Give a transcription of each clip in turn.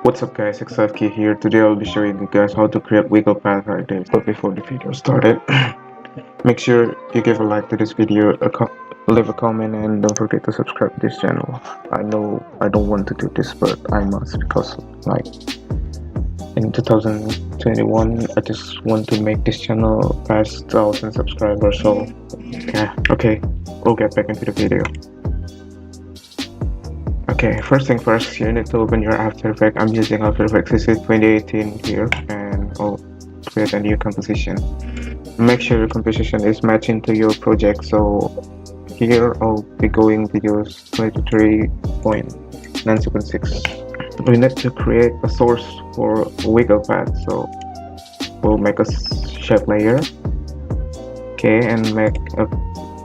What's up guys, XFK here. Today I'll be showing you guys how to create wiggle path like this. But before the video started, make sure you give a like to this video, leave a comment, and don't forget to subscribe to this channel. I know I don't want to do this, but I must because like in 2021 I just want to make this channel past 1,000 subscribers. So yeah, okay, we'll get back into the video. Okay, first thing first, you need to open your After Effects. I'm using After Effects CC 2018 here, and I'll create a new composition. Make sure your composition is matching to your project. So here I'll be going videos 23.976. We need to create a source for wiggle path. So we'll make a shape layer. Okay, and make a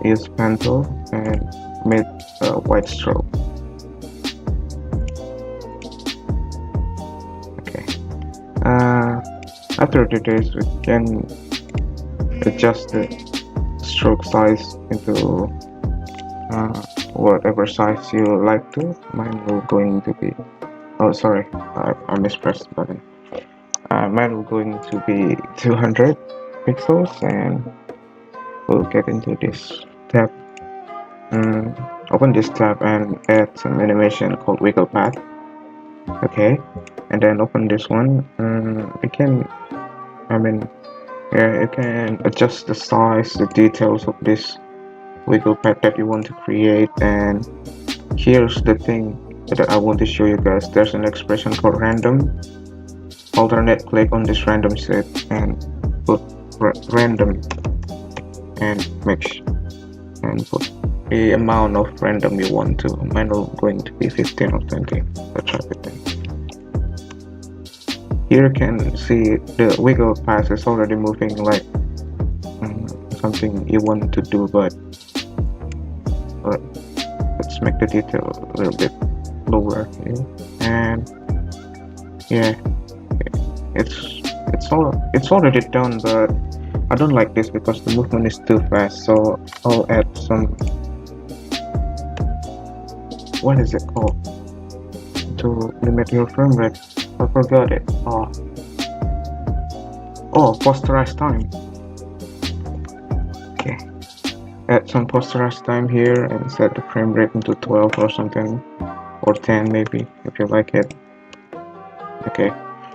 use pen tool and make a white stroke. After this, we can adjust the stroke size into whatever size you like to. Mine will going to be, oh sorry, I mispressed the button. Mine will going to be 200 pixels, and we'll get into this tab. Open this tab and add some animation called wiggle path. Okay, and then open this one. You can adjust the size, the details of this wiggle path that you want to create. And here's the thing that I want to show you guys. There's an expression called random. Alternate click on this random set and put random and put the amount of random you want to. Mine will going to be 15 or 20. Let's try 15. Here you can see the wiggle path is already moving like something you want to do, but let's make the detail a little bit lower here. And yeah, it's already done, but I don't like this because the movement is too fast. So I'll add some, what is it called, to limit your frame rate. I forgot it. Oh, posterize time. Okay, add some posterize time here and set the frame rate into 12 or something, or 10 maybe if you like it. Okay, I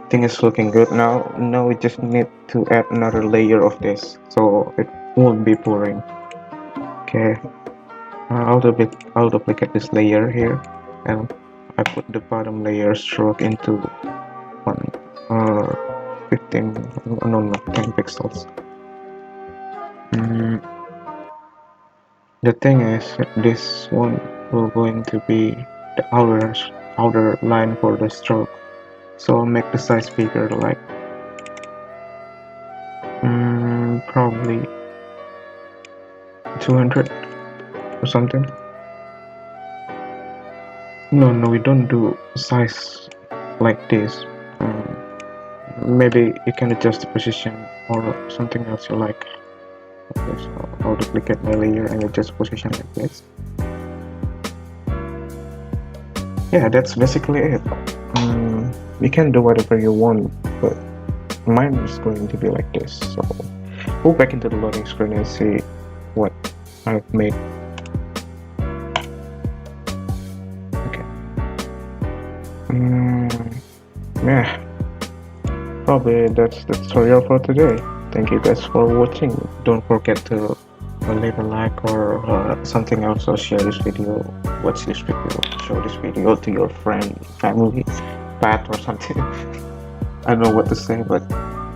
think it's looking good now. Now we just need to add another layer of this so it won't be boring. Okay, I'll duplicate this layer here, and I put the bottom layer stroke into 10 pixels. The thing is, this one will going to be the outer line for the stroke, so I'll make the size bigger, like probably 200 or something. No, we don't do size like this. Maybe you can adjust the position or something else you like. Okay, so I'll duplicate my layer and adjust position like this. Yeah, that's basically it. You can do whatever you want, but mine is going to be like this. So go back into the loading screen and see what I've made. Okay. Yeah, probably that's the tutorial for today. Thank you guys for watching. Don't forget to leave a like or something else, or share this video, watch this video, show this video to your friend, family, pet or something. I don't know what to say, but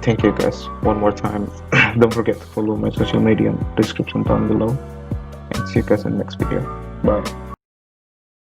thank you guys one more time. Don't forget to follow my social media in the description down below, and see you guys in the next video. Bye.